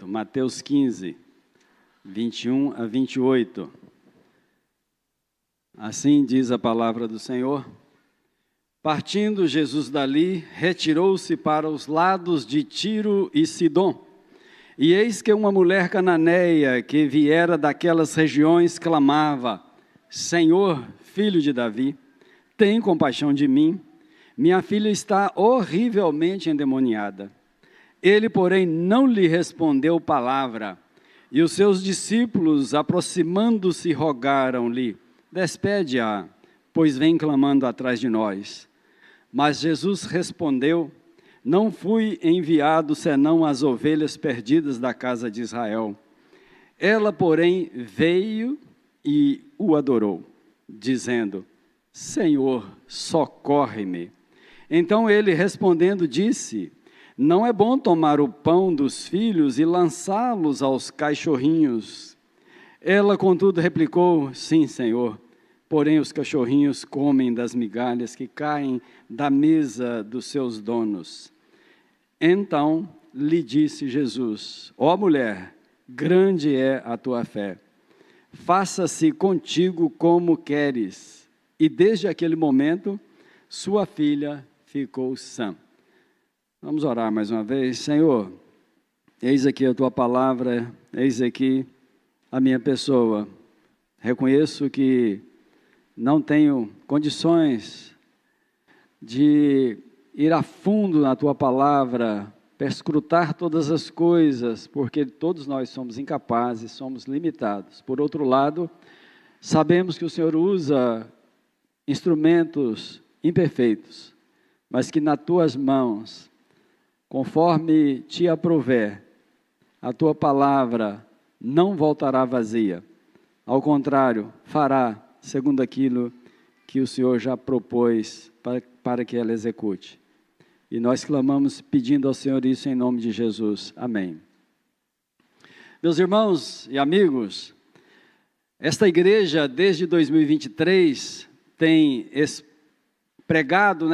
Mateus 15, 21 a 28. Assim diz a palavra do Senhor. Partindo Jesus dali, retirou-se para os lados de Tiro e Sidom. E eis que uma mulher cananeia, que viera daquelas regiões, clamava: Senhor, filho de Davi, tem compaixão de mim. Minha filha está horrivelmente endemoniada. Ele, porém, não lhe respondeu palavra. E os seus discípulos, aproximando-se, rogaram-lhe: Despede-a, pois vem clamando atrás de nós. Mas Jesus respondeu: Não fui enviado senão às ovelhas perdidas da casa de Israel. Ela, porém, veio e o adorou, dizendo: Senhor, socorre-me. Então ele, respondendo, disse: Não é bom tomar o pão dos filhos e lançá-los aos cachorrinhos. Ela, contudo, replicou: Sim, Senhor, porém os cachorrinhos comem das migalhas que caem da mesa dos seus donos. Então lhe disse Jesus: Ó mulher, grande é a tua fé, faça-se contigo como queres. E desde aquele momento, sua filha ficou sã. Vamos orar mais uma vez. Senhor, eis aqui a tua palavra, eis aqui a minha pessoa. Reconheço que não tenho condições de ir a fundo na tua palavra, perscrutar todas as coisas, porque todos nós somos incapazes, somos limitados. Por outro lado, sabemos que o Senhor usa instrumentos imperfeitos, mas que nas tuas mãos, conforme te aprouver, a tua palavra não voltará vazia. Ao contrário, fará segundo aquilo que o Senhor já propôs para que ela execute. E nós clamamos pedindo ao Senhor isso em nome de Jesus. Amém. Meus irmãos e amigos, esta igreja desde 2023 tem pregado,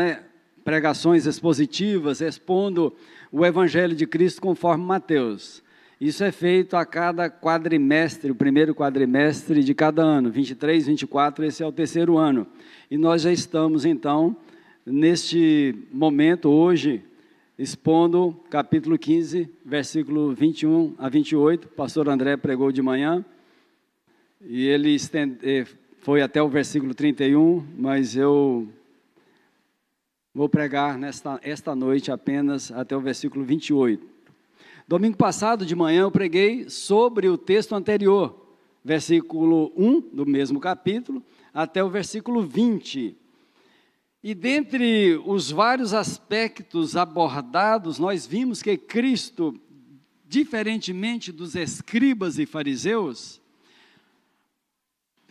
pregações expositivas, expondo o Evangelho de Cristo conforme Mateus. Isso é feito a cada quadrimestre, o primeiro quadrimestre de cada ano, 23, 24, esse é o terceiro ano. E nós já estamos, então, neste momento, hoje, expondo capítulo 15, versículo 21 a 28. O pastor André pregou de manhã, e ele foi até o versículo 31, mas eu vou pregar esta noite apenas até o versículo 28. Domingo passado de manhã eu preguei sobre o texto anterior, versículo 1 do mesmo capítulo, até o versículo 20. E dentre os vários aspectos abordados, nós vimos que Cristo, diferentemente dos escribas e fariseus,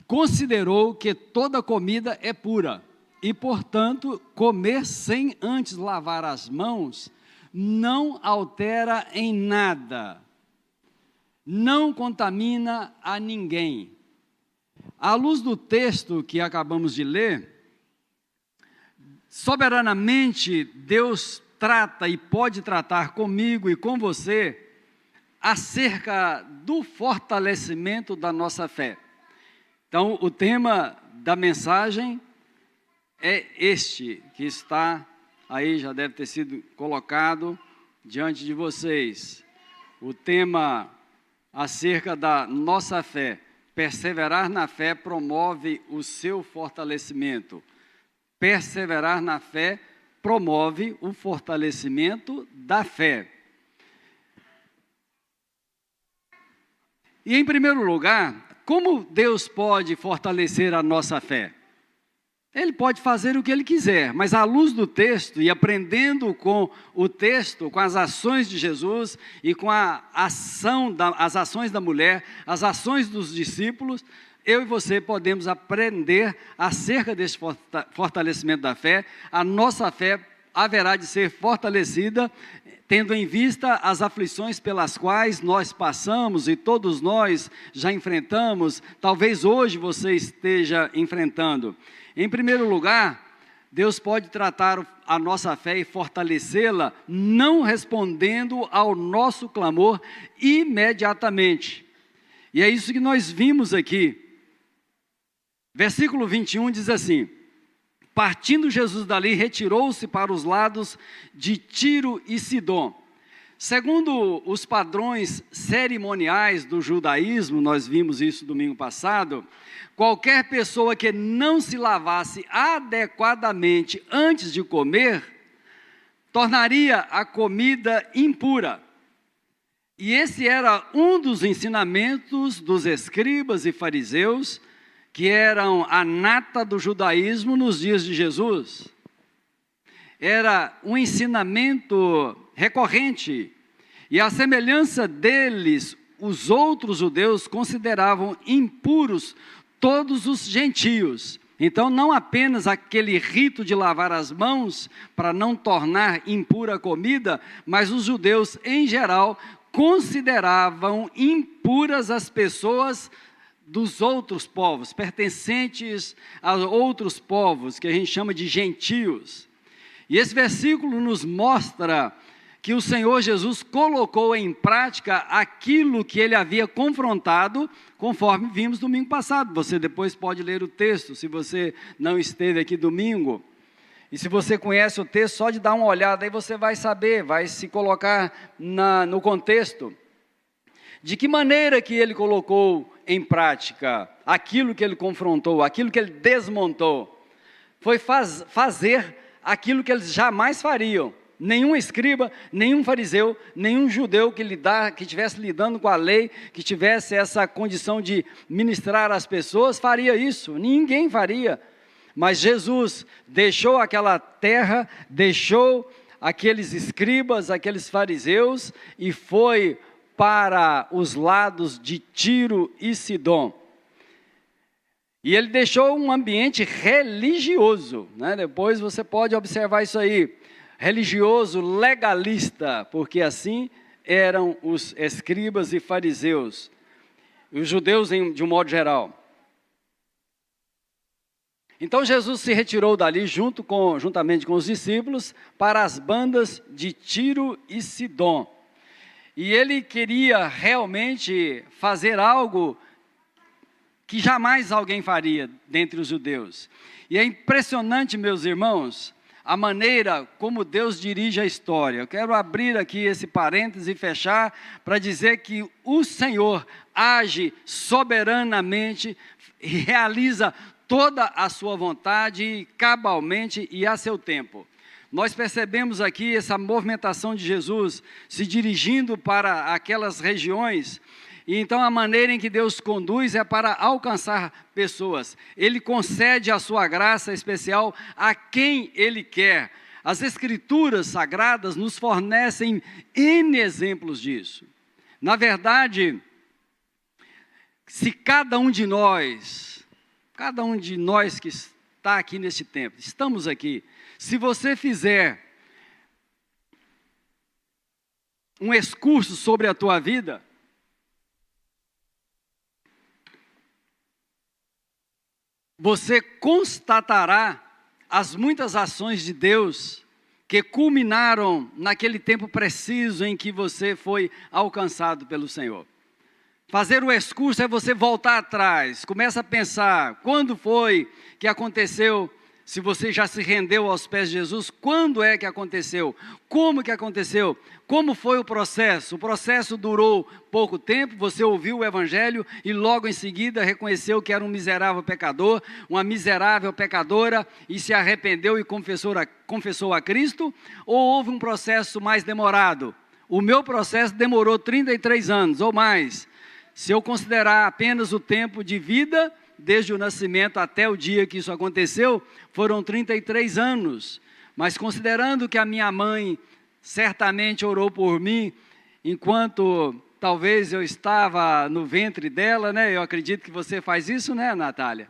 considerou que toda comida é pura e, portanto, comer sem antes lavar as mãos não altera em nada, não contamina a ninguém. À luz do texto que acabamos de ler, soberanamente Deus trata e pode tratar comigo e com você acerca do fortalecimento da nossa fé. Então, o tema da mensagem é este, que está aí, já deve ter sido colocado diante de vocês. O tema acerca da nossa fé. Perseverar na fé promove o seu fortalecimento. Perseverar na fé promove o fortalecimento da fé. E, em primeiro lugar, como Deus pode fortalecer a nossa fé? Ele pode fazer o que Ele quiser, mas à luz do texto e aprendendo com o texto, com as ações de Jesus e com as ações da mulher, as ações dos discípulos, eu e você podemos aprender acerca desse fortalecimento da fé. A nossa fé haverá de ser fortalecida, tendo em vista as aflições pelas quais nós passamos e todos nós já enfrentamos, talvez hoje você esteja enfrentando. Em primeiro lugar, Deus pode tratar a nossa fé e fortalecê-la, não respondendo ao nosso clamor imediatamente. E é isso que nós vimos aqui. Versículo 21 diz assim: partindo Jesus dali, retirou-se para os lados de Tiro e Sidom. Segundo os padrões cerimoniais do judaísmo, nós vimos isso domingo passado, qualquer pessoa que não se lavasse adequadamente antes de comer, tornaria a comida impura. E esse era um dos ensinamentos dos escribas e fariseus, que eram a nata do judaísmo nos dias de Jesus. Era um ensinamento recorrente, e à semelhança deles, os outros judeus consideravam impuros todos os gentios. Então, não apenas aquele rito de lavar as mãos para não tornar impura a comida, mas os judeus, em geral, consideravam impuras as pessoas dos outros povos, pertencentes a outros povos, que a gente chama de gentios. E esse versículo nos mostra que o Senhor Jesus colocou em prática aquilo que ele havia confrontado, conforme vimos domingo passado. Você depois pode ler o texto, se você não esteve aqui domingo. E se você conhece o texto, só de dar uma olhada aí você vai saber, vai se colocar no contexto. De que maneira que ele colocou em prática aquilo que ele confrontou, aquilo que ele desmontou? Foi fazer aquilo que eles jamais fariam. Nenhum escriba, nenhum fariseu, nenhum judeu que estivesse lidando com a lei, que tivesse essa condição de ministrar às pessoas, faria isso. Ninguém faria. Mas Jesus deixou aquela terra, deixou aqueles escribas, aqueles fariseus, e foi para os lados de Tiro e Sidom. E ele deixou um ambiente religioso, né? Depois você pode observar isso aí. Religioso, legalista, porque assim eram os escribas e fariseus, os judeus de um modo geral. Então Jesus se retirou dali juntamente com os discípulos para as bandas de Tiro e Sidom. E ele queria realmente fazer algo que jamais alguém faria dentre os judeus. E é impressionante, meus irmãos, a maneira como Deus dirige a história. Eu quero abrir aqui esse parêntese e fechar para dizer que o Senhor age soberanamente e realiza toda a sua vontade, cabalmente e a seu tempo. Nós percebemos aqui essa movimentação de Jesus se dirigindo para aquelas regiões. E então a maneira em que Deus conduz é para alcançar pessoas. Ele concede a sua graça especial a quem Ele quer. As Escrituras Sagradas nos fornecem N exemplos disso. Na verdade, se cada um de nós que está aqui neste tempo, estamos aqui, se você fizer um excurso sobre a tua vida, você constatará as muitas ações de Deus que culminaram naquele tempo preciso em que você foi alcançado pelo Senhor. Fazer o excurso é você voltar atrás, começa a pensar, quando foi que aconteceu, se você já se rendeu aos pés de Jesus, quando é que aconteceu, como que aconteceu, como foi o processo durou pouco tempo, você ouviu o Evangelho e logo em seguida reconheceu que era um miserável pecador, uma miserável pecadora e se arrependeu e confessou a Cristo, ou houve um processo mais demorado? O meu processo demorou 33 anos ou mais. Se eu considerar apenas o tempo de vida, desde o nascimento até o dia que isso aconteceu, foram 33 anos. Mas considerando que a minha mãe certamente orou por mim, enquanto talvez eu estava no ventre dela, né? Eu acredito que você faz isso, né, Natália?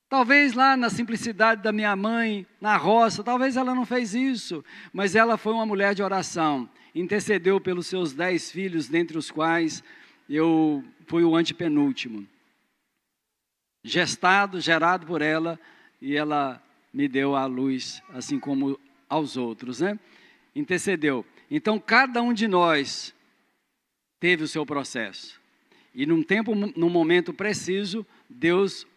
Talvez lá na simplicidade da minha mãe, na roça, talvez ela não fez isso, mas ela foi uma mulher de oração, intercedeu pelos seus 10 filhos, dentre os quais eu fui o antepenúltimo. Gerado por ela, e ela me deu a luz, assim como aos outros, né? Intercedeu. Então, cada um de nós teve o seu processo. E num momento preciso, Deus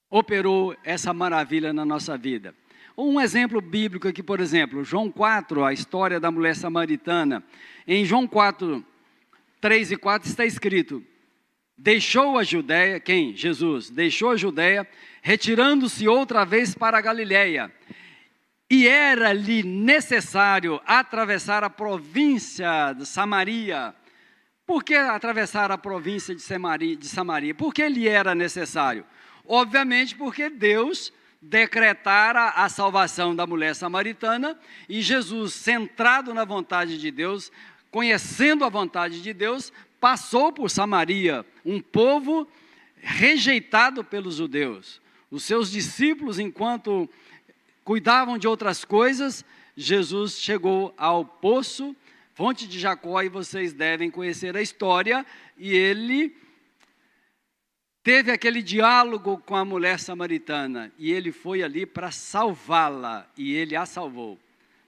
operou essa maravilha na nossa vida. Um exemplo bíblico aqui, por exemplo, João 4, a história da mulher samaritana. Em João 4, 3 e 4 está escrito: deixou a Judéia, quem? Jesus, deixou a Judéia, retirando-se outra vez para a Galiléia. E era-lhe necessário atravessar a província de Samaria. Por que atravessar a província de Samaria? Por que lhe era necessário? Obviamente porque Deus decretara a salvação da mulher samaritana e Jesus, centrado na vontade de Deus, conhecendo a vontade de Deus, passou por Samaria, um povo rejeitado pelos judeus. Os seus discípulos, enquanto cuidavam de outras coisas, Jesus chegou ao poço, fonte de Jacó, e vocês devem conhecer a história, e ele teve aquele diálogo com a mulher samaritana, e ele foi ali para salvá-la, e ele a salvou.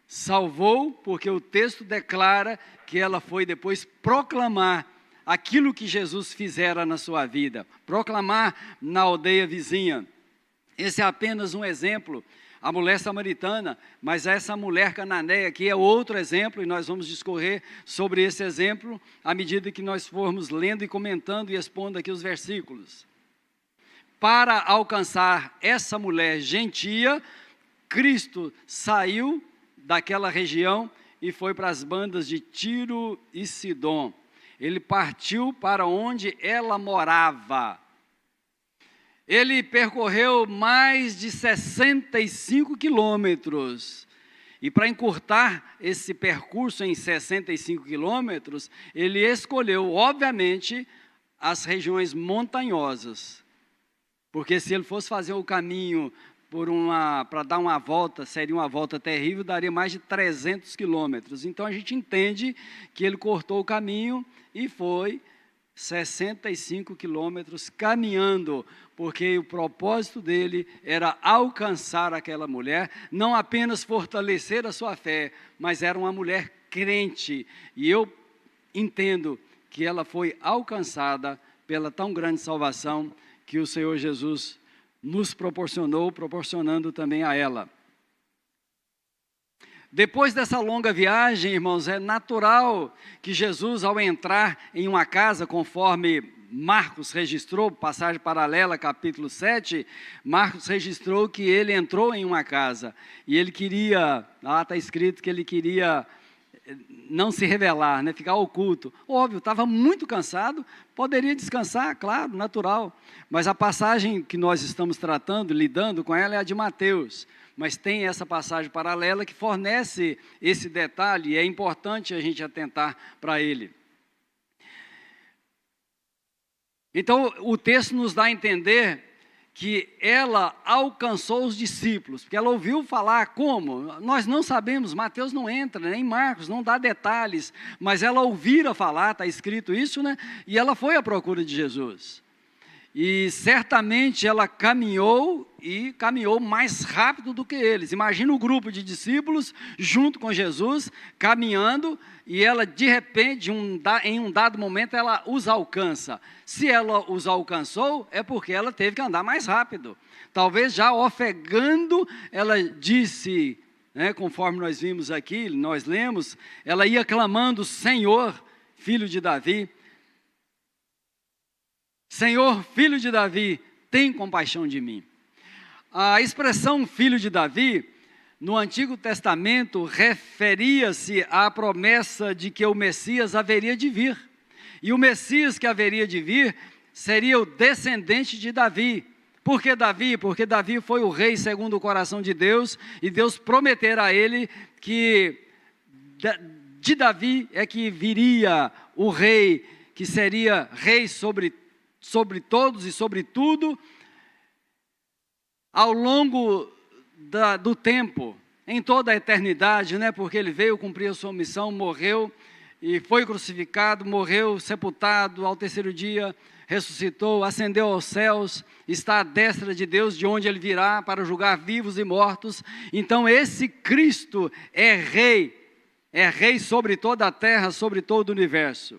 Salvou porque o texto declara que ela foi depois proclamar aquilo que Jesus fizera na sua vida, proclamar na aldeia vizinha. Esse é apenas um exemplo, a mulher samaritana, mas essa mulher cananeia aqui é outro exemplo, e nós vamos discorrer sobre esse exemplo à medida que nós formos lendo e comentando e expondo aqui os versículos. Para alcançar essa mulher gentia, Cristo saiu daquela região e foi para as bandas de Tiro e Sidom. Ele partiu para onde ela morava. Ele percorreu mais de 65 quilômetros. E para encurtar esse percurso em 65 quilômetros, ele escolheu, obviamente, as regiões montanhosas. Porque se ele fosse fazer o caminho para dar uma volta, seria uma volta terrível, daria mais de 300 quilômetros. Então a gente entende que ele cortou o caminho e foi 65 quilômetros caminhando, porque o propósito dele era alcançar aquela mulher, não apenas fortalecer a sua fé, mas era uma mulher crente. E eu entendo que ela foi alcançada pela tão grande salvação que o Senhor Jesus nos proporcionou, proporcionando também a ela. Depois dessa longa viagem, irmãos, é natural que Jesus, ao entrar em uma casa, conforme Marcos registrou, passagem paralela, capítulo 7, Marcos registrou que ele entrou em uma casa, e ele queria, lá está escrito que ele queria não se revelar, né, ficar oculto. Óbvio, estava muito cansado, poderia descansar, claro, natural, mas a passagem que nós estamos tratando, lidando com ela, é a de Mateus. Mas tem essa passagem paralela que fornece esse detalhe, e é importante a gente atentar para ele. Então, o texto nos dá a entender que ela alcançou os discípulos, porque ela ouviu falar como? Nós não sabemos, Mateus não entra, nem Marcos, não dá detalhes, mas ela ouvira falar, está escrito isso, né? E ela foi à procura de Jesus. E certamente ela caminhou mais rápido do que eles. Imagina o grupo de discípulos junto com Jesus, caminhando, e ela de repente, em um dado momento, ela os alcança. Se ela os alcançou, é porque ela teve que andar mais rápido. Talvez já ofegando, ela disse, né, conforme nós vimos aqui, nós lemos, ela ia clamando: Senhor, filho de Davi, Senhor, filho de Davi, tem compaixão de mim. A expressão filho de Davi, no Antigo Testamento, referia-se à promessa de que o Messias haveria de vir. E o Messias que haveria de vir seria o descendente de Davi. Por que Davi? Porque Davi foi o rei segundo o coração de Deus, e Deus prometera a ele que de Davi é que viria o rei, que seria rei sobre todos e sobre tudo, ao longo do tempo, em toda a eternidade, né? Porque ele veio cumprir a sua missão, morreu e foi crucificado, morreu, sepultado, ao terceiro dia ressuscitou, ascendeu aos céus, está à destra de Deus, de onde ele virá para julgar vivos e mortos. Então esse Cristo é rei sobre toda a terra, sobre todo o universo.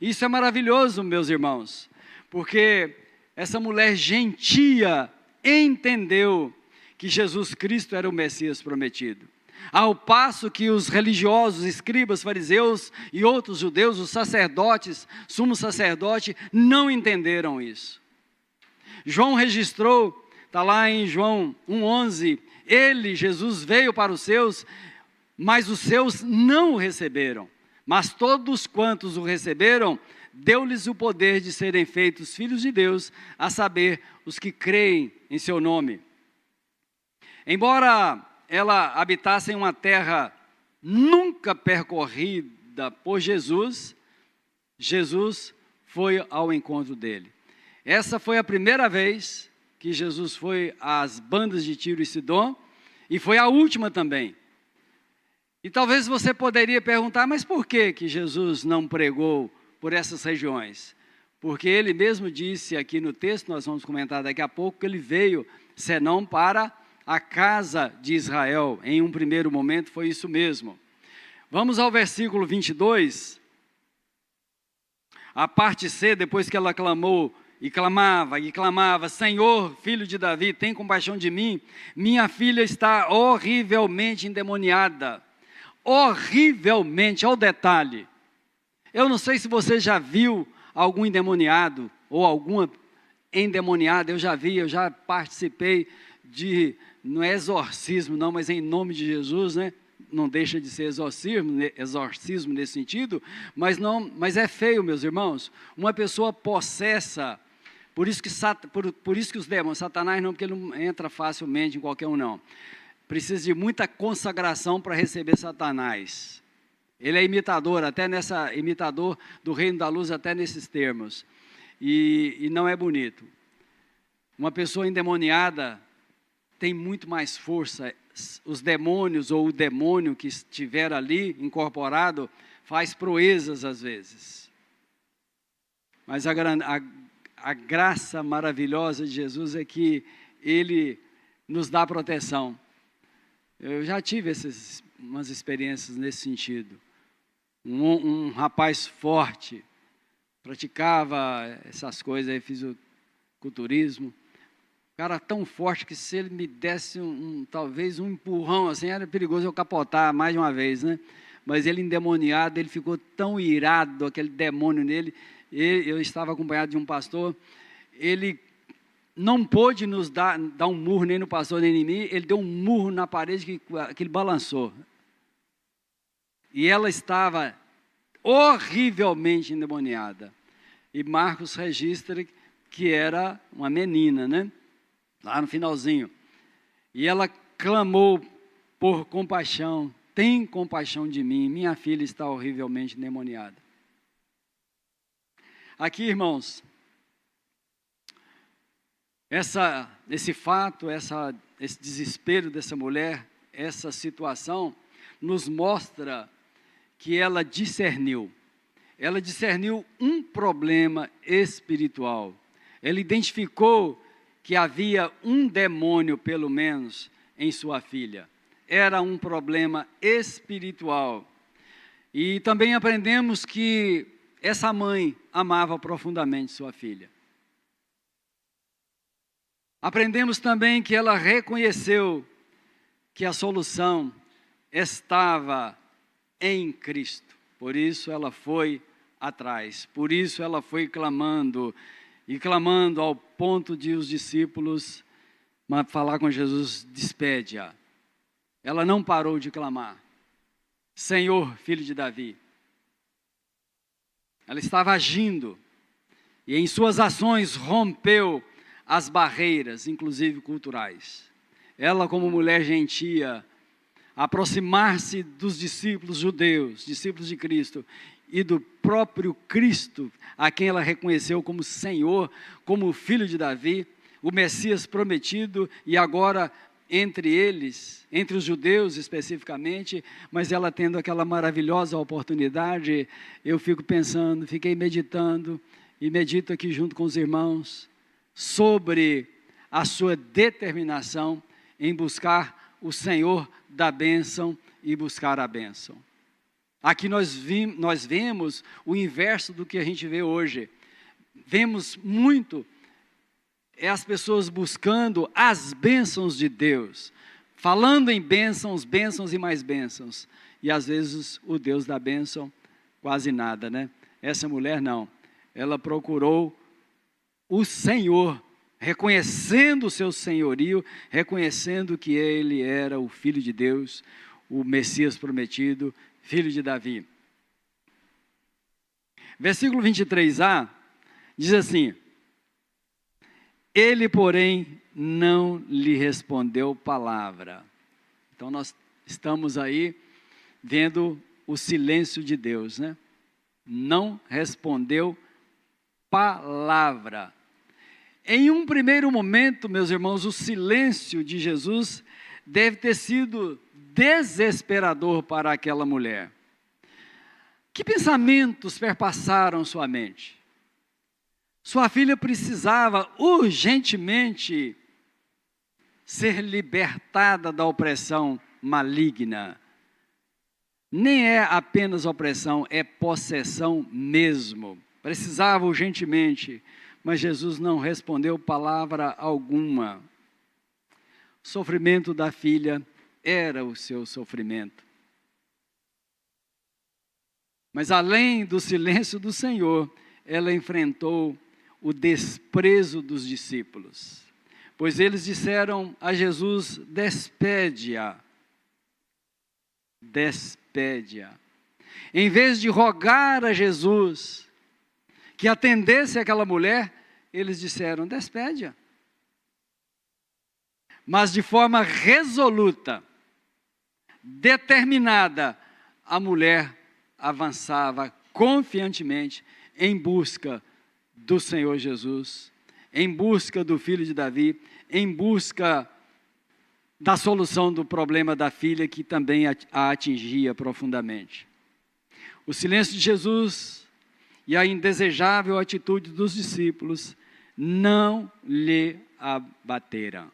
Isso é maravilhoso, meus irmãos, porque essa mulher gentia entendeu que Jesus Cristo era o Messias prometido. Ao passo que os religiosos, escribas, fariseus e outros judeus, os sacerdotes, sumo sacerdote, não entenderam isso. João registrou, está lá em João 1,11, Jesus, veio para os seus, mas os seus não o receberam. Mas todos quantos o receberam, deu-lhes o poder de serem feitos filhos de Deus, a saber, os que creem em seu nome. Embora ela habitasse em uma terra nunca percorrida por Jesus, Jesus foi ao encontro dele. Essa foi a primeira vez que Jesus foi às bandas de Tiro e Sidom, e foi a última também. E talvez você poderia perguntar, mas por que Jesus não pregou por essas regiões? Porque ele mesmo disse aqui no texto, nós vamos comentar daqui a pouco, que ele veio senão para a casa de Israel. Em um primeiro momento foi isso mesmo. Vamos ao versículo 22, a parte C, depois que ela clamou e clamava, Senhor, filho de Davi, tem compaixão de mim, minha filha está horrivelmente endemoniada. Horrivelmente, olha o detalhe. Eu não sei se você já viu algum endemoniado ou alguma endemoniada. Eu já participei de, não é exorcismo não, mas em nome de Jesus, né? Não deixa de ser exorcismo nesse sentido, mas é feio, meus irmãos, uma pessoa possessa, por isso que os demônios, Satanás não, porque ele não entra facilmente em qualquer um não, precisa de muita consagração para receber Satanás. Ele é imitador do reino da luz, até nesses termos, e não é bonito. Uma pessoa endemoniada tem muito mais força. Os demônios ou o demônio que estiver ali incorporado faz proezas às vezes. Mas a graça maravilhosa de Jesus é que ele nos dá proteção. Eu já tive umas experiências nesse sentido. Um rapaz forte, praticava essas coisas aí, fisiculturismo. Cara tão forte que se ele me desse talvez um empurrão assim, era perigoso eu capotar mais de uma vez, né? Mas ele endemoniado, ele ficou tão irado, aquele demônio nele. Eu estava acompanhado de um pastor, ele não pôde nos dar um murro nem no pastor nem em mim, ele deu um murro na parede que ele balançou. E ela estava horrivelmente endemoniada. E Marcos registra que era uma menina, né? Lá no finalzinho. E ela clamou por compaixão. Tem compaixão de mim, minha filha está horrivelmente endemoniada. Aqui, irmãos, esse fato, esse desespero dessa mulher, essa situação, nos mostra que ela discerniu. Ela discerniu um problema espiritual. Ela identificou que havia um demônio, pelo menos, em sua filha. Era um problema espiritual. E também aprendemos que essa mãe amava profundamente sua filha. Aprendemos também que ela reconheceu que a solução estava em Cristo. Por isso ela foi atrás. Por isso ela foi clamando. E clamando ao ponto de os discípulos falar com Jesus, despede-a. Ela não parou de clamar. Senhor, filho de Davi. Ela estava agindo. E em suas ações rompeu as barreiras, inclusive culturais. Ela, como mulher gentia, aproximar-se dos discípulos judeus, discípulos de Cristo, e do próprio Cristo, a quem ela reconheceu como Senhor, como Filho de Davi, o Messias prometido, e agora entre eles, entre os judeus especificamente, mas ela tendo aquela maravilhosa oportunidade, eu fico pensando, fiquei meditando, e medito aqui junto com os irmãos, sobre a sua determinação em buscar o Senhor da bênção e buscar a bênção. Aqui nós vemos o inverso do que a gente vê hoje. Vemos muito as pessoas buscando as bênçãos de Deus, falando em bênçãos, bênçãos e mais bênçãos. E às vezes o Deus da bênção, quase nada, né? Essa mulher não. Ela procurou o Senhor, reconhecendo o seu senhorio, reconhecendo que ele era o Filho de Deus, o Messias prometido, filho de Davi. Versículo 23a diz assim: ele, porém, não lhe respondeu palavra. Então nós estamos aí vendo o silêncio de Deus, né? Não respondeu palavra. Em um primeiro momento, meus irmãos, o silêncio de Jesus deve ter sido desesperador para aquela mulher. Que pensamentos perpassaram sua mente? Sua filha precisava urgentemente ser libertada da opressão maligna. Nem é apenas opressão, é possessão mesmo. Precisava urgentemente, mas Jesus não respondeu palavra alguma. O sofrimento da filha era o seu sofrimento. Mas além do silêncio do Senhor, ela enfrentou o desprezo dos discípulos. Pois eles disseram a Jesus: despede-a. Despede-a. Em vez de rogar a Jesus que atendesse aquela mulher, eles disseram: despede-a. Mas de forma resoluta, determinada, a mulher avançava confiantemente em busca do Senhor Jesus, em busca do Filho de Davi, em busca da solução do problema da filha que também a atingia profundamente. O silêncio de Jesus e a indesejável atitude dos discípulos não lhe abateram.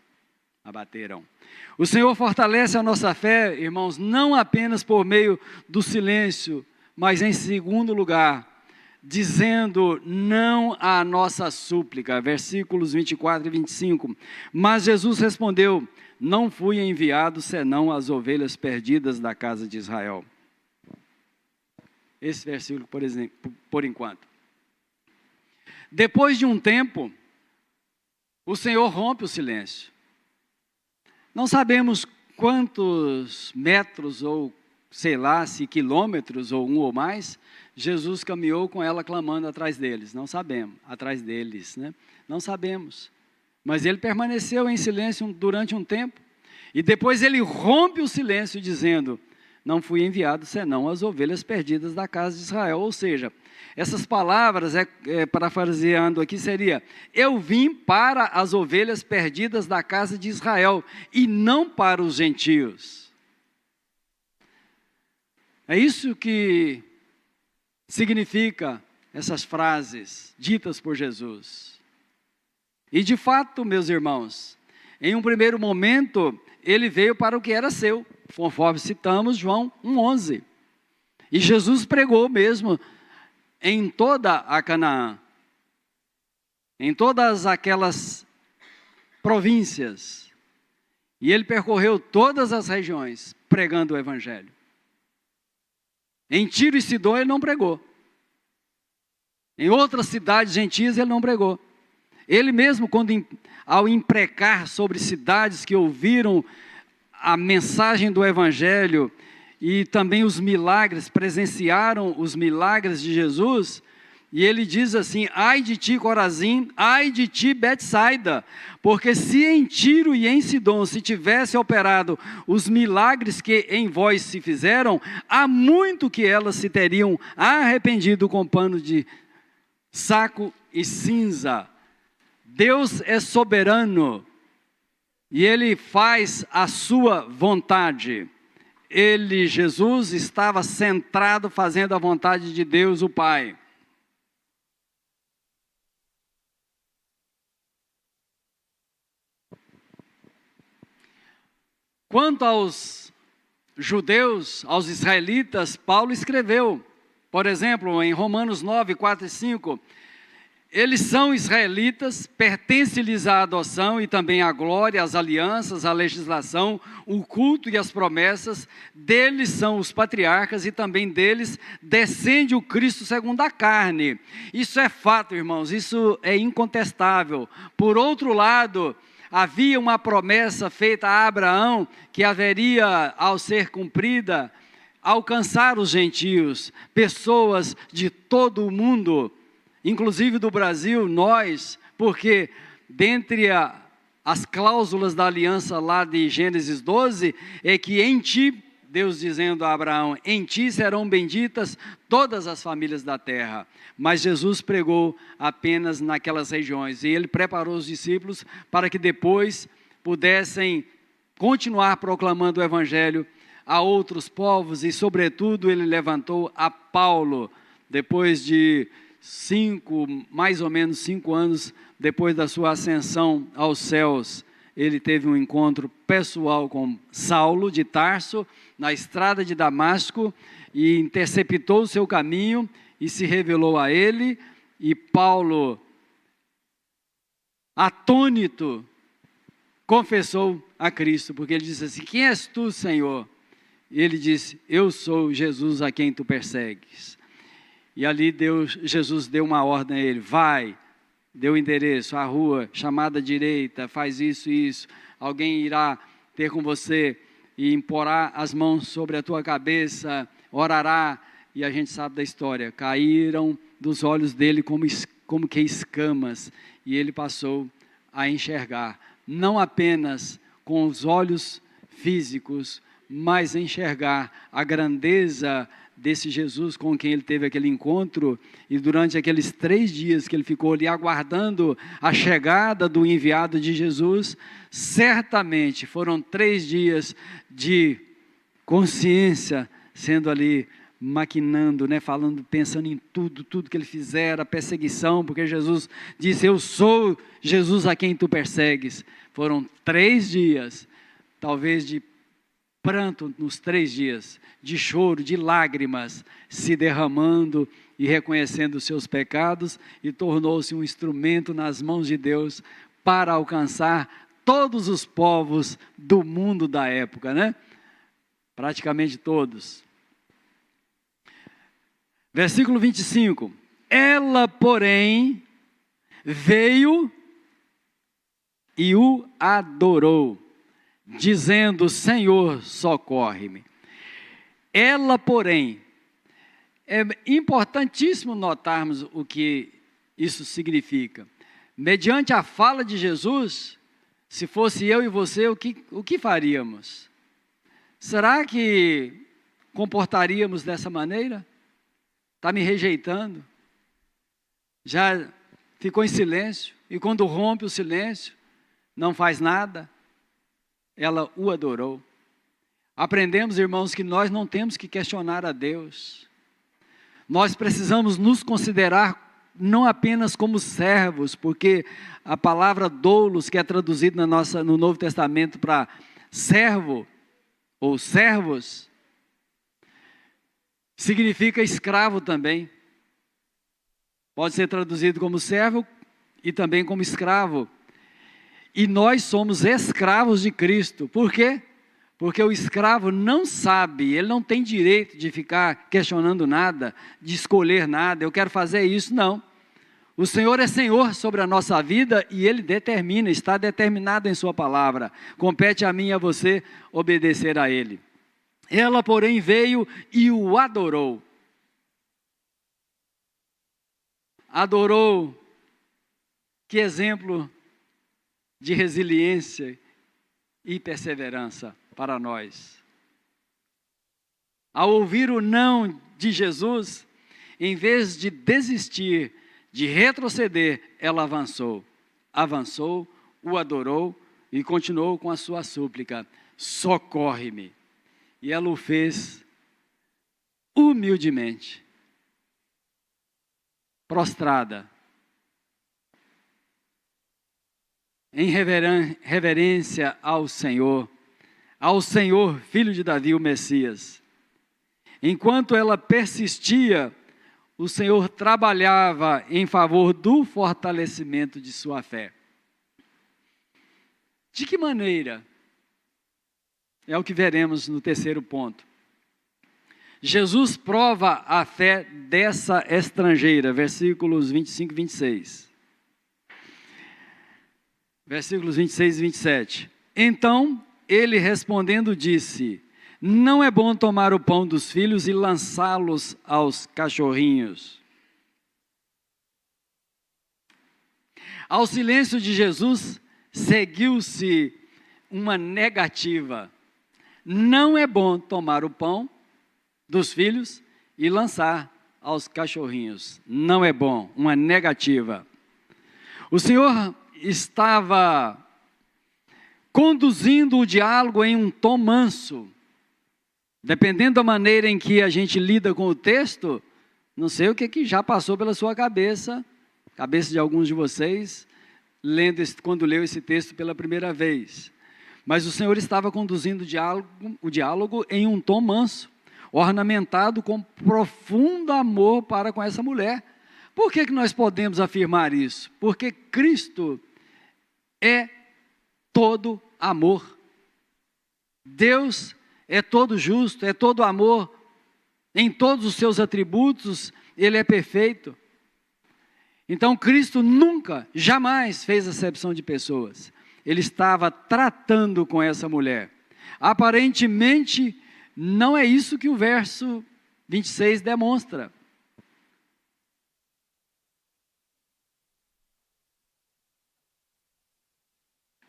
O Senhor fortalece a nossa fé, irmãos, não apenas por meio do silêncio, mas em segundo lugar, dizendo não à nossa súplica. Versículos 24 e 25. Mas Jesus respondeu: não fui enviado senão às ovelhas perdidas da casa de Israel. Esse versículo, por exemplo, por enquanto. Depois de um tempo, o Senhor rompe o silêncio. Não sabemos quantos metros ou, sei lá, se quilômetros ou um ou mais, Jesus caminhou com ela clamando atrás deles. Não sabemos, atrás deles, né? Não sabemos. Mas ele permaneceu em silêncio durante um tempo. E depois ele rompe o silêncio dizendo: não fui enviado senão às ovelhas perdidas da casa de Israel. Ou seja, essas palavras, parafraseando aqui, seria: eu vim para as ovelhas perdidas da casa de Israel e não para os gentios. É isso que significa essas frases ditas por Jesus. E de fato, meus irmãos, em um primeiro momento, ele veio para o que era seu, conforme citamos João 1,11. E Jesus pregou mesmo em toda a Canaã, em todas aquelas províncias. E ele percorreu todas as regiões, pregando o Evangelho. Em Tiro e Sidom ele não pregou. Em outras cidades gentias ele não pregou. Ele mesmo, ao imprecar sobre cidades que ouviram a mensagem do Evangelho e também os milagres, presenciaram os milagres de Jesus, e ele diz assim: ai de ti, Corazim, ai de ti, Betsaida, porque se em Tiro e em Sidom se tivesse operado os milagres que em vós se fizeram, há muito que elas se teriam arrependido com pano de saco e cinza. Deus é soberano. e ele faz a sua vontade. Ele, Jesus, estava centrado fazendo a vontade de Deus, o Pai. Quanto aos judeus, aos israelitas, Paulo escreveu, por exemplo, em Romanos 9, 4 e 5, eles são israelitas, pertence-lhes a adoção e também a glória, as alianças, a legislação, o culto e as promessas, deles são os patriarcas e também deles descende o Cristo segundo a carne. Isso é fato, irmãos, isso é incontestável. Por outro lado, havia uma promessa feita a Abraão, que haveria, ao ser cumprida, alcançar os gentios, pessoas de todo o mundo, inclusive do Brasil, nós, porque dentre as cláusulas da aliança lá de Gênesis 12, é que em ti, Deus dizendo a Abraão, em ti serão benditas todas as famílias da terra. Mas Jesus pregou apenas naquelas regiões, e ele preparou os discípulos para que depois pudessem continuar proclamando o evangelho a outros povos, e sobretudo ele levantou a Paulo, depois de mais ou menos 5 anos depois da sua ascensão aos céus, ele teve um encontro pessoal com Saulo de Tarso, na estrada de Damasco, e interceptou o seu caminho, e se revelou a ele, e Paulo, atônito, confessou a Cristo, porque ele disse assim, quem és tu, Senhor? E ele disse, eu sou Jesus a quem tu persegues. E ali Jesus deu uma ordem a ele, vai, deu o endereço, a rua chamada direita, faz isso e isso, alguém irá ter com você e imporá as mãos sobre a tua cabeça, orará, e a gente sabe da história, caíram dos olhos dele como que escamas, e ele passou a enxergar, não apenas com os olhos físicos, mas enxergar a grandeza desse Jesus com quem ele teve aquele encontro, e durante aqueles 3 dias que ele ficou ali aguardando a chegada do enviado de Jesus, certamente foram 3 dias de consciência sendo ali maquinando, falando, pensando em tudo que ele fizera, perseguição, porque Jesus disse, eu sou Jesus a quem tu persegues. Foram 3 dias, talvez de pranto nos 3 dias, de choro, de lágrimas, se derramando e reconhecendo os seus pecados, e tornou-se um instrumento nas mãos de Deus para alcançar todos os povos do mundo da época, praticamente todos. Versículo 25, ela, porém, veio e o adorou, dizendo, Senhor, socorre-me. Ela, porém, é importantíssimo notarmos o que isso significa. Mediante a fala de Jesus, se fosse eu e você, o que faríamos? Será que comportaríamos dessa maneira? Está me rejeitando? Já ficou em silêncio, e quando rompe o silêncio, não faz nada? Ela o adorou. Aprendemos, irmãos, que nós não temos que questionar a Deus. Nós precisamos nos considerar não apenas como servos, porque a palavra doulos, que é traduzida no Novo Testamento para servo ou servos, significa escravo também. Pode ser traduzido como servo e também como escravo. E nós somos escravos de Cristo. Por quê? Porque o escravo não sabe, ele não tem direito de ficar questionando nada, de escolher nada, eu quero fazer isso, não. O Senhor é Senhor sobre a nossa vida e Ele determina, está determinado em Sua palavra. Compete a mim e a você obedecer a Ele. Ela, porém, veio e o adorou. Adorou. Que exemplo de resiliência e perseverança para nós. Ao ouvir o não de Jesus, em vez de desistir, de retroceder, ela avançou, o adorou e continuou com a sua súplica: socorre-me. E ela o fez humildemente, prostrada, em reverência ao Senhor, Filho de Davi, o Messias. Enquanto ela persistia, o Senhor trabalhava em favor do fortalecimento de sua fé. De que maneira? É o que veremos no terceiro ponto. Jesus prova a fé dessa estrangeira, versículos 25 e 26. Versículos 26 e 27. Então, ele respondendo disse: não é bom tomar o pão dos filhos e lançá-los aos cachorrinhos. Ao silêncio de Jesus, seguiu-se uma negativa. Não é bom tomar o pão dos filhos e lançar aos cachorrinhos. Não é bom, uma negativa. O Senhor estava conduzindo o diálogo em um tom manso. Dependendo da maneira em que a gente lida com o texto, não sei o que já passou pela sua cabeça de alguns de vocês, quando leu esse texto pela primeira vez. Mas o Senhor estava conduzindo o diálogo em um tom manso, ornamentado com profundo amor para com essa mulher. Por que nós podemos afirmar isso? Porque Cristo é todo amor. Deus é todo justo, é todo amor. Em todos os seus atributos, Ele é perfeito. Então Cristo nunca, jamais fez acepção de pessoas. Ele estava tratando com essa mulher. Aparentemente, não é isso que o verso 26 demonstra.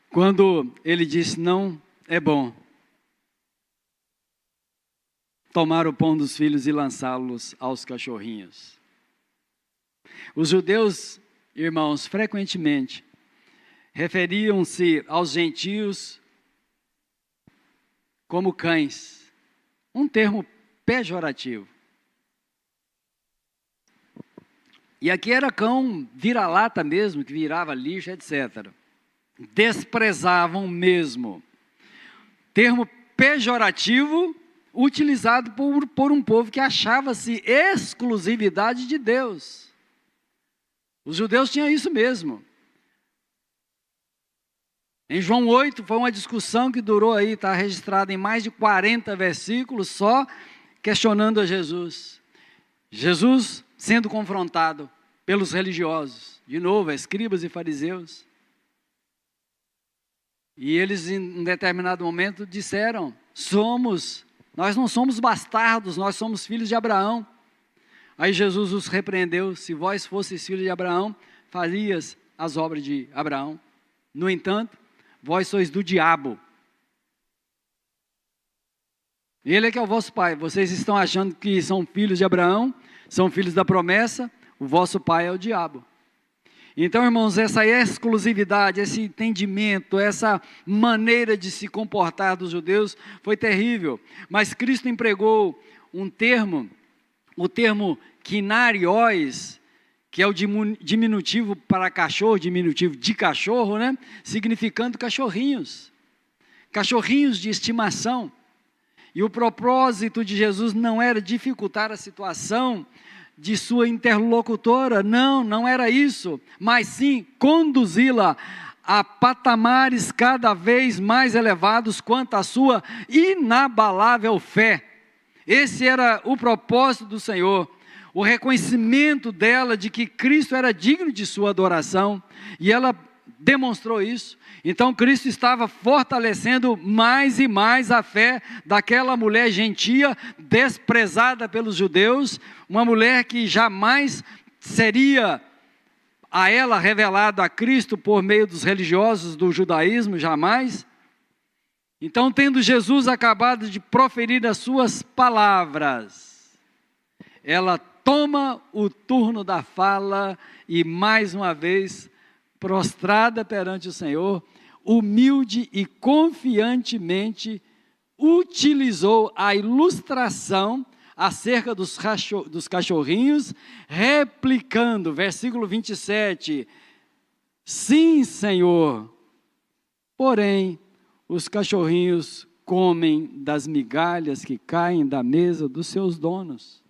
Quando ele disse: não é bom tomar o pão dos filhos e lançá-los aos cachorrinhos. Os judeus, irmãos, frequentemente referiam-se aos gentios como cães, um termo pejorativo. E aqui era cão vira-lata mesmo, que virava lixo, etc. Desprezavam mesmo. Termo pejorativo utilizado por um povo que achava-se exclusividade de Deus. Os judeus tinham isso mesmo. Em João 8 foi uma discussão que durou aí, está registrada em mais de 40 versículos, só questionando a Jesus. Jesus sendo confrontado pelos religiosos, de novo, escribas e fariseus. E eles, em um determinado momento, disseram: nós não somos bastardos, nós somos filhos de Abraão. Aí Jesus os repreendeu: se vós fosseis filhos de Abraão, farias as obras de Abraão. No entanto, vós sois do diabo. Ele é que é o vosso pai. Vocês estão achando que são filhos de Abraão, são filhos da promessa, o vosso pai é o diabo. Então, irmãos, essa exclusividade, esse entendimento, essa maneira de se comportar dos judeus foi terrível. Mas Cristo empregou um termo, o termo kinarios, que é o diminutivo para cachorro, diminutivo de cachorro, né? Significando cachorrinhos. Cachorrinhos de estimação. E o propósito de Jesus não era dificultar a situação de sua interlocutora, não era isso, mas sim conduzi-la a patamares cada vez mais elevados quanto à sua inabalável fé. Esse era o propósito do Senhor, o reconhecimento dela de que Cristo era digno de sua adoração, e ela demonstrou isso. Então Cristo estava fortalecendo mais e mais a fé daquela mulher gentia, desprezada pelos judeus, uma mulher que jamais seria a ela revelado a Cristo por meio dos religiosos do judaísmo, jamais. Então, tendo Jesus acabado de proferir as suas palavras, ela toma o turno da fala e mais uma vez, prostrada perante o Senhor, humilde e confiantemente utilizou a ilustração acerca dos cachorrinhos, replicando, versículo 27, sim, Senhor, porém, os cachorrinhos comem das migalhas que caem da mesa dos seus donos.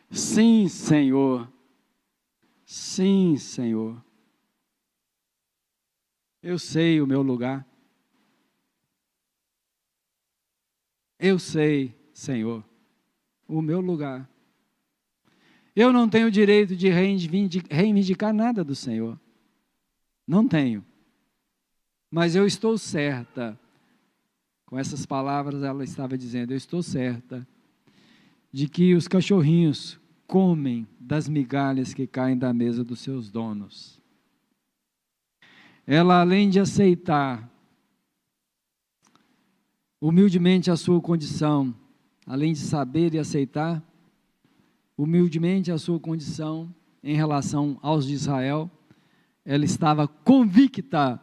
Sim, Senhor. Sim, Senhor. Eu sei o meu lugar. Eu sei, Senhor, o meu lugar. Eu não tenho o direito de reivindicar nada do Senhor. Não tenho. Mas eu estou certa. Com essas palavras ela estava dizendo, eu estou certa de que os cachorrinhos comem das migalhas que caem da mesa dos seus donos. Ela, além de aceitar humildemente a sua condição, além de saber e aceitar humildemente a sua condição em relação aos de Israel, ela estava convicta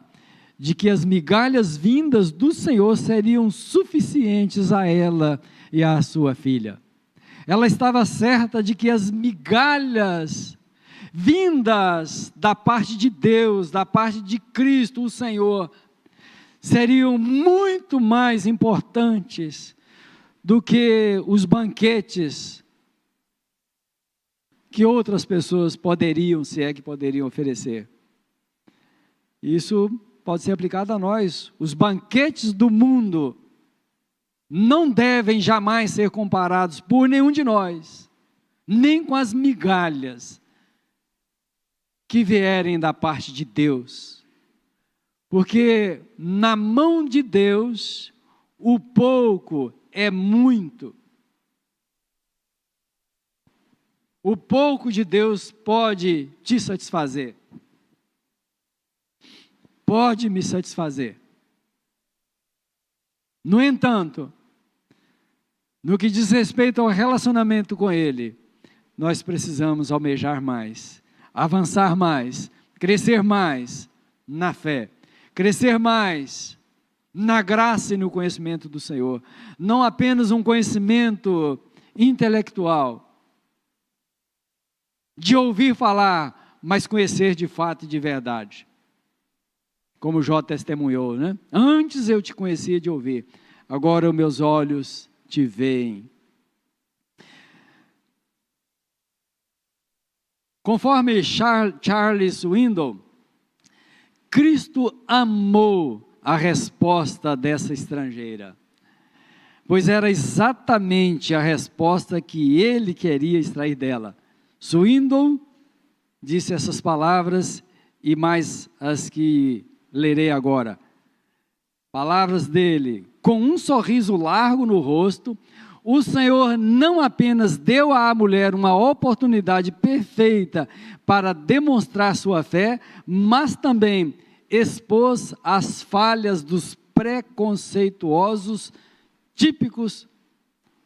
de que as migalhas vindas do Senhor seriam suficientes a ela e à sua filha. Ela estava certa de que as migalhas vindas da parte de Deus, da parte de Cristo, o Senhor, seriam muito mais importantes do que os banquetes que outras pessoas poderiam, se é que poderiam oferecer. Isso pode ser aplicado a nós. Os banquetes do mundo não devem jamais ser comparados por nenhum de nós, nem com as migalhas que vierem da parte de Deus. Porque na mão de Deus, o pouco é muito. O pouco de Deus pode te satisfazer. Pode me satisfazer. No entanto, no que diz respeito ao relacionamento com Ele, nós precisamos almejar mais, avançar mais, crescer mais na fé, crescer mais na graça e no conhecimento do Senhor. Não apenas um conhecimento intelectual, de ouvir falar, mas conhecer de fato e de verdade. Como Jó testemunhou, né? Antes eu te conhecia de ouvir, agora os meus olhos te veem. Conforme Charles Swindoll, Cristo amou a resposta dessa estrangeira, pois era exatamente a resposta que ele queria extrair dela. Swindoll disse essas palavras e mais as que lerei agora. Palavras dele: com um sorriso largo no rosto, o Senhor não apenas deu à mulher uma oportunidade perfeita para demonstrar sua fé, mas também expôs as falhas dos preconceituosos típicos,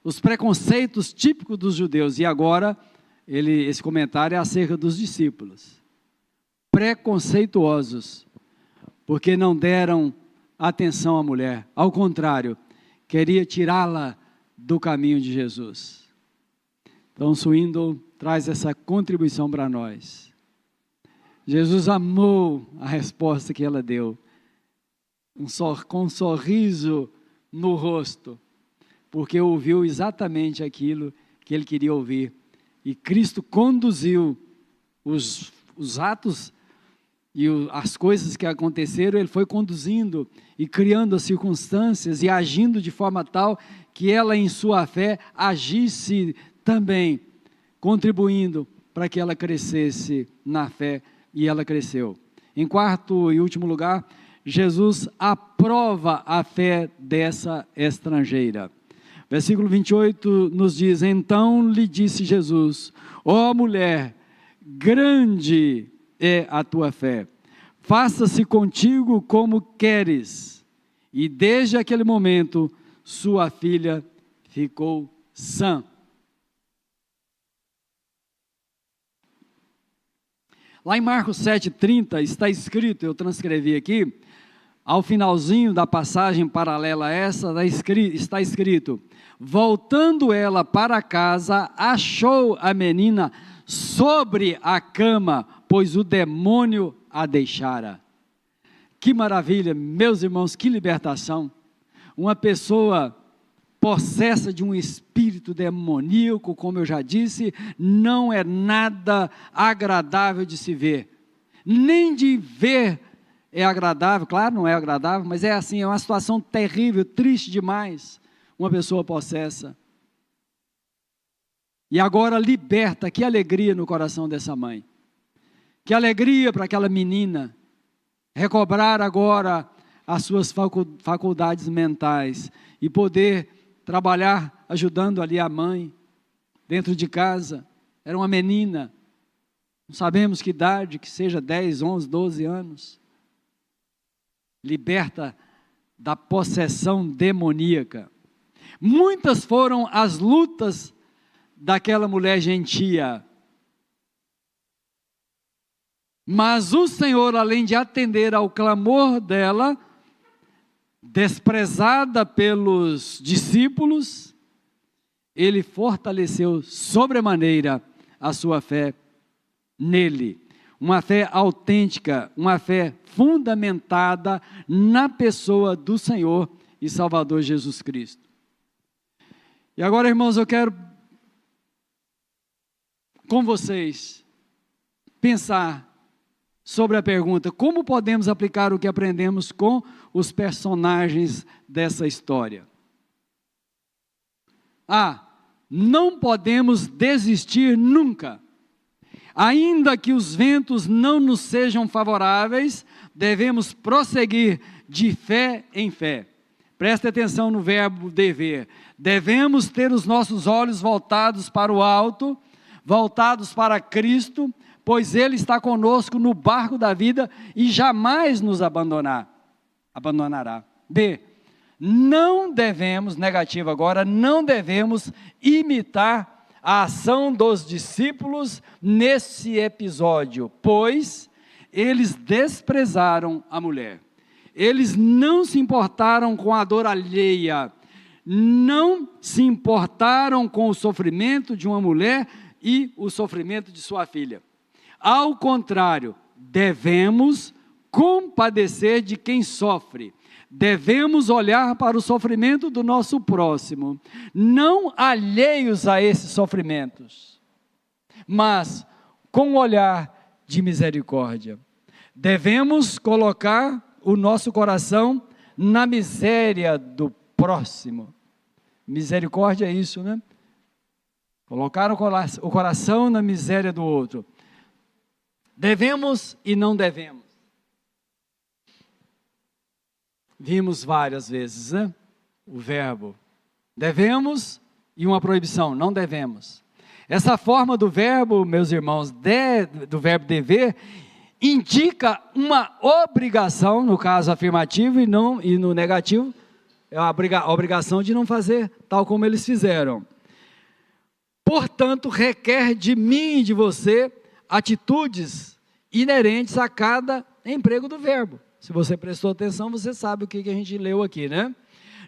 os preconceitos típicos dos judeus. E agora, esse comentário é acerca dos discípulos. Preconceituosos, porque não deram atenção à mulher. Ao contrário, queria tirá-la do caminho de Jesus. Então, Swindoll traz essa contribuição para nós. Jesus amou a resposta que ela deu, com um sorriso no rosto, porque ouviu exatamente aquilo que ele queria ouvir. E Cristo conduziu os atos e as coisas que aconteceram, ele foi conduzindo e criando as circunstâncias e agindo de forma tal que ela, em sua fé, agisse também, contribuindo para que ela crescesse na fé, e ela cresceu. Em quarto e último lugar, Jesus aprova a fé dessa estrangeira. Versículo 28 nos diz: então lhe disse Jesus: ó mulher, grande é a tua fé, faça-se contigo como queres. E desde aquele momento, sua filha ficou sã. Lá em Marcos 7,30 está escrito, eu transcrevi aqui, ao finalzinho da passagem paralela a essa, está escrito: voltando ela para casa, achou a menina sobre a cama, pois o demônio a deixara. Que maravilha, meus irmãos, que libertação. Uma pessoa possessa de um espírito demoníaco, como eu já disse, não é nada agradável de se ver, nem de ver é agradável, claro, não é agradável, mas é assim, é uma situação terrível, triste demais, uma pessoa possessa. E agora liberta, que alegria no coração dessa mãe, que alegria para aquela menina, recobrar agora as suas faculdades mentais, e poder trabalhar ajudando ali a mãe, dentro de casa. Era uma menina, não sabemos que idade, que seja 10, 11, 12 anos, liberta da possessão demoníaca. Muitas foram as lutas daquela mulher gentia, mas o Senhor, além de atender ao clamor dela, desprezada pelos discípulos, Ele fortaleceu sobremaneira a sua fé nele. Uma fé autêntica, uma fé fundamentada na pessoa do Senhor e Salvador Jesus Cristo. E agora, irmãos, eu quero com vocês pensar sobre a pergunta: como podemos aplicar o que aprendemos com os personagens dessa história? Não podemos desistir nunca. Ainda que os ventos não nos sejam favoráveis, devemos prosseguir de fé em fé. Preste atenção no verbo dever. Devemos ter os nossos olhos voltados para o alto, voltados para Cristo, pois Ele está conosco no barco da vida e jamais nos abandonará. B, não devemos, negativo agora, não devemos imitar a ação dos discípulos nesse episódio, pois eles desprezaram a mulher. Eles não se importaram com a dor alheia, não se importaram com o sofrimento de uma mulher e o sofrimento de sua filha. Ao contrário, devemos compadecer de quem sofre. Devemos olhar para o sofrimento do nosso próximo, não alheios a esses sofrimentos, mas com um olhar de misericórdia. Devemos colocar o nosso coração na miséria do próximo. Misericórdia é isso, né? Colocar o coração na miséria do outro. Devemos e não devemos. Vimos várias vezes, né? O verbo devemos e uma proibição, não devemos. Essa forma do verbo, meus irmãos, do verbo dever, indica uma obrigação, no caso afirmativo, e no negativo, é a obrigação de não fazer tal como eles fizeram. Portanto, requer de mim e de você atitudes inerentes a cada emprego do verbo. Se você prestou atenção, você sabe o que a gente leu aqui, né?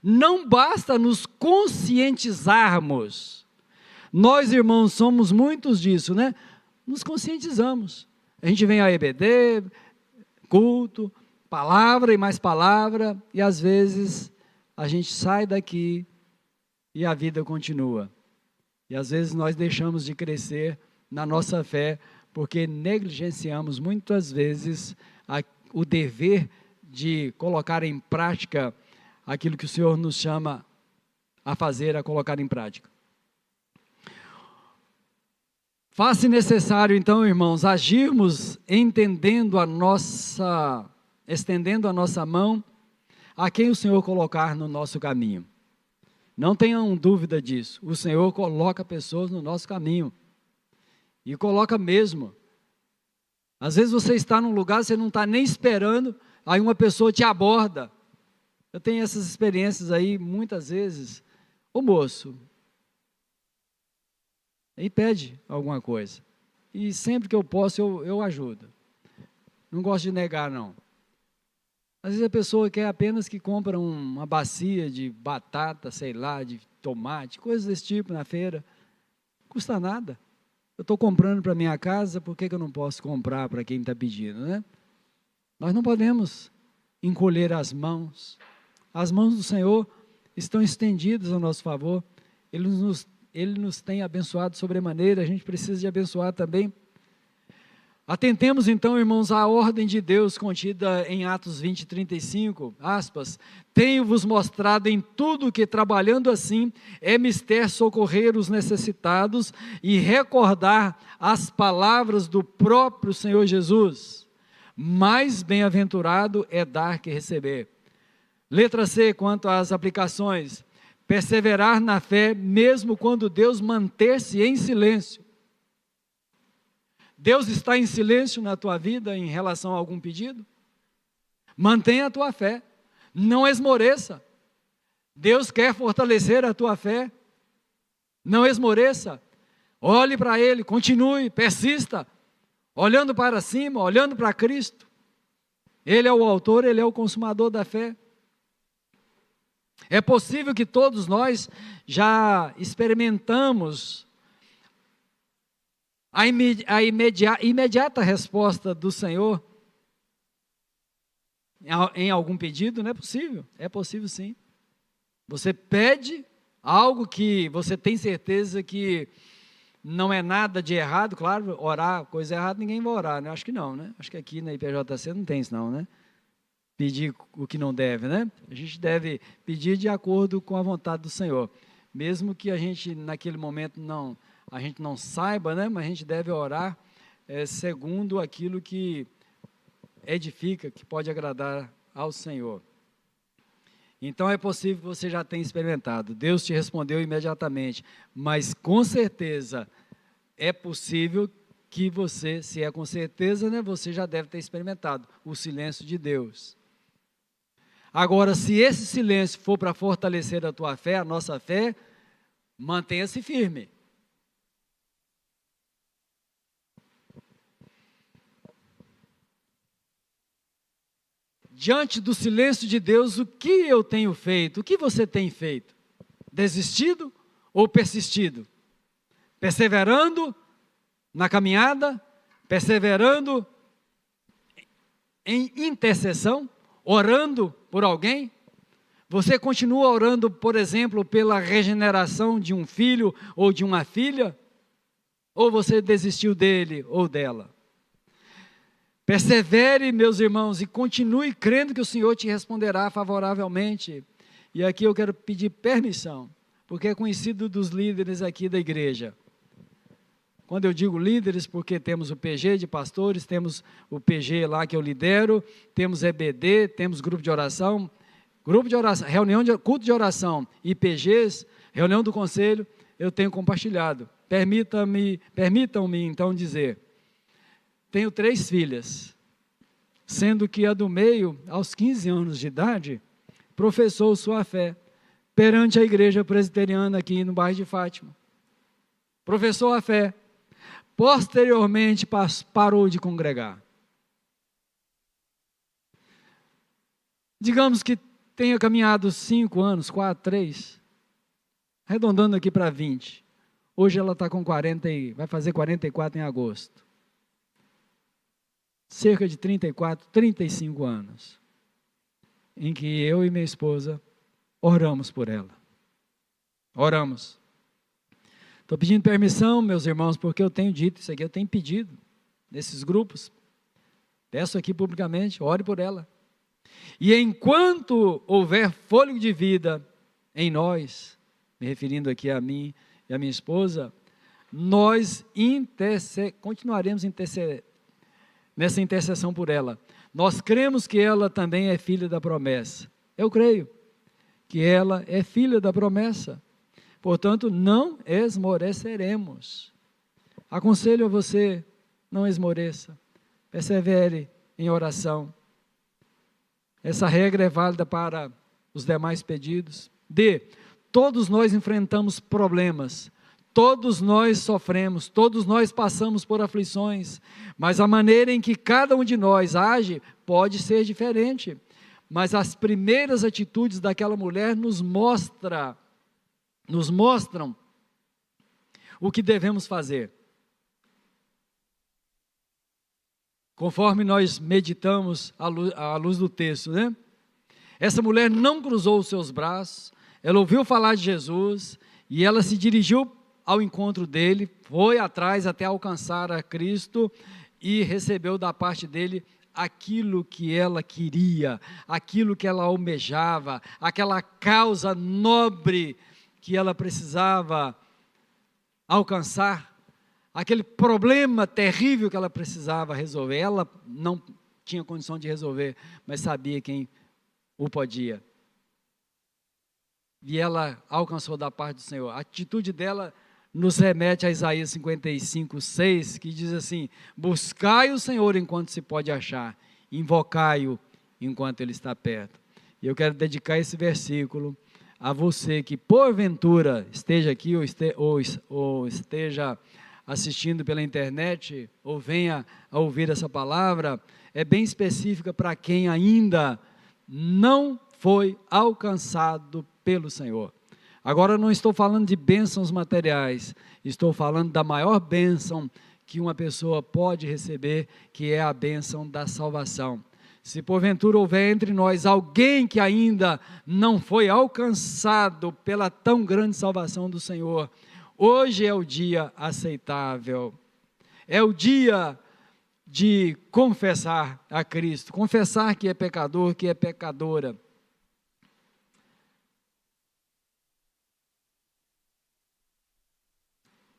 Não basta nos conscientizarmos. Nós, irmãos, somos muitos disso, né? Nos conscientizamos. A gente vem a EBD, culto, palavra e mais palavra, e às vezes a gente sai daqui e a vida continua. E às vezes nós deixamos de crescer na nossa fé, porque negligenciamos muitas vezes o dever de colocar em prática aquilo que o Senhor nos chama a fazer, a colocar em prática. Faz-se necessário, então, irmãos, agirmos estendendo a nossa mão a quem o Senhor colocar no nosso caminho. Não tenham dúvida disso. O Senhor coloca pessoas no nosso caminho. E coloca mesmo. Às vezes você está num lugar, você não está nem esperando, aí uma pessoa te aborda. Eu tenho essas experiências aí muitas vezes. Ô moço, e pede alguma coisa. e sempre que eu posso eu ajudo. Não gosto de negar, não. Às vezes a pessoa quer apenas que compra uma bacia de batata, sei lá, de tomate, coisas desse tipo na feira. Não custa nada. Eu estou comprando para minha casa, por que eu não posso comprar para quem está pedindo, né? Nós não podemos encolher as mãos. As mãos do Senhor estão estendidas ao nosso favor. Ele nos tem abençoado sobremaneira, a gente precisa de abençoar também. Atentemos então, irmãos, à ordem de Deus contida em Atos 20, 35, aspas, tenho-vos mostrado em tudo que, trabalhando assim, é mister socorrer os necessitados e recordar as palavras do próprio Senhor Jesus. Mais bem-aventurado é dar que receber. Letra C, quanto às aplicações, perseverar na fé, mesmo quando Deus manter-se em silêncio. Deus está em silêncio na tua vida em relação a algum pedido? Mantenha a tua fé, não esmoreça. Deus quer fortalecer a tua fé, não esmoreça. Olhe para Ele, continue, persista, olhando para cima, olhando para Cristo. Ele é o autor, Ele é o consumador da fé. É possível que todos nós já experimentamos a imediata resposta do Senhor em algum pedido. Não é possível? É possível sim. Você pede algo que você tem certeza que não é nada de errado, claro, orar, coisa errada, ninguém vai orar, né? Acho que não, né? Acho que aqui na IPJC não tem isso não, né? Pedir o que não deve, né? A gente deve pedir de acordo com a vontade do Senhor, mesmo que a gente naquele momento a gente não saiba, né? Mas a gente deve orar segundo aquilo que edifica, que pode agradar ao Senhor. Então é possível que você já tenha experimentado, Deus te respondeu imediatamente, mas com certeza é possível que você, se é com certeza, né, você já deve ter experimentado o silêncio de Deus. Agora, se esse silêncio for para fortalecer a tua fé, a nossa fé, mantenha-se firme. Diante do silêncio de Deus, o que eu tenho feito? O que você tem feito? Desistido ou persistido? Perseverando na caminhada? Perseverando em intercessão? Orando por alguém? Você continua orando, por exemplo, pela regeneração de um filho ou de uma filha? Ou você desistiu dele ou dela? Persevere, meus irmãos, e continue crendo que o Senhor te responderá favoravelmente. E aqui eu quero pedir permissão, porque é conhecido dos líderes aqui da igreja. Quando eu digo líderes, porque temos o PG de pastores, temos o PG lá que eu lidero, temos EBD, temos grupo de oração, reunião de culto de oração e PGs, reunião do conselho, eu tenho compartilhado. Permitam-me então dizer, tenho 3 filhas, sendo que a do meio, aos 15 anos de idade, professou sua fé perante a igreja presbiteriana aqui no bairro de Fátima. Professou a fé. Posteriormente parou de congregar. Digamos que tenha caminhado 5 anos, 4, 3, arredondando aqui para 20. Hoje ela está com 40 e vai fazer 44 em agosto. Cerca de 34, 35 anos, em que eu e minha esposa oramos por ela. Oramos. Estou pedindo permissão, meus irmãos, porque eu tenho dito isso aqui, eu tenho pedido nesses grupos. Peço aqui publicamente, ore por ela. E enquanto houver fôlego de vida em nós, me referindo aqui a mim e a minha esposa, nós continuaremos nessa intercessão por ela. Nós cremos que ela também é filha da promessa. Eu creio que ela é filha da promessa. Portanto, não esmoreceremos. Aconselho a você, não esmoreça. Persevere em oração. Essa regra é válida para os demais pedidos. D. Todos nós enfrentamos problemas. Todos nós sofremos, todos nós passamos por aflições, mas a maneira em que cada um de nós age pode ser diferente. Mas as primeiras atitudes daquela mulher nos mostram o que devemos fazer. Conforme nós meditamos à luz do texto, né? Essa mulher não cruzou os seus braços, ela ouviu falar de Jesus e ela se dirigiu ao encontro dele, foi atrás até alcançar a Cristo e recebeu da parte dele aquilo que ela queria, aquilo que ela almejava, aquela causa nobre que ela precisava alcançar, aquele problema terrível que ela precisava resolver. Ela não tinha condição de resolver, mas sabia quem o podia. E ela alcançou da parte do Senhor. A atitude dela nos remete a Isaías 55:6, que diz assim: buscai o Senhor enquanto se pode achar, invocai-o enquanto Ele está perto. E eu quero dedicar esse versículo a você que porventura esteja aqui ou esteja assistindo pela internet, ou venha a ouvir essa palavra. É bem específica para quem ainda não foi alcançado pelo Senhor. Agora, não estou falando de bênçãos materiais, estou falando da maior bênção que uma pessoa pode receber, que é a bênção da salvação. Se porventura houver entre nós alguém que ainda não foi alcançado pela tão grande salvação do Senhor, hoje é o dia aceitável, é o dia de confessar a Cristo, confessar que é pecador, que é pecadora.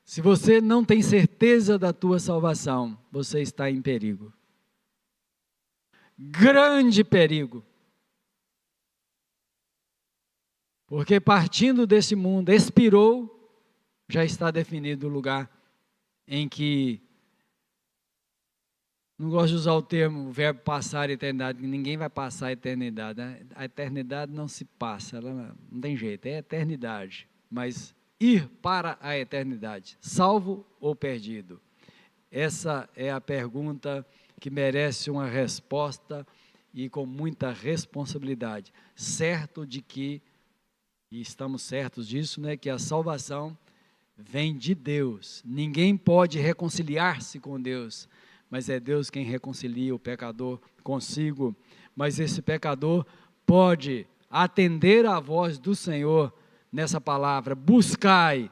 Se você não tem certeza da tua salvação, você está em perigo. Grande perigo. Porque partindo desse mundo, expirou, já está definido o lugar em que, não gosto de usar o verbo passar a eternidade, ninguém vai passar a eternidade, né? A eternidade não se passa, ela não tem jeito, é eternidade, mas ir para a eternidade, salvo ou perdido? Essa é a pergunta que merece uma resposta e com muita responsabilidade, certo de que, e estamos certos disso, né, que a salvação vem de Deus. Ninguém pode reconciliar-se com Deus, mas é Deus quem reconcilia o pecador consigo. Mas esse pecador pode atender à voz do Senhor nessa palavra: buscai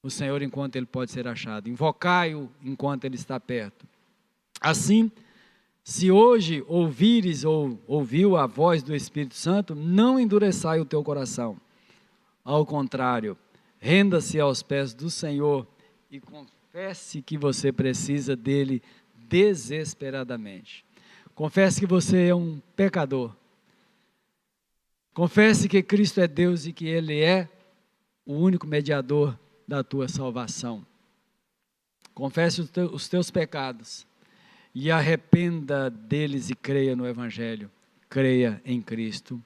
o Senhor enquanto Ele pode ser achado, invocai-o enquanto Ele está perto. Assim, se hoje ouvires ou ouviu a voz do Espírito Santo, não endureçai o teu coração. Ao contrário, renda-se aos pés do Senhor e confesse que você precisa dele desesperadamente. Confesse que você é um pecador. Confesse que Cristo é Deus e que Ele é o único mediador da tua salvação. Confesse os teus pecados e arrependa deles e creia no Evangelho. Creia em Cristo.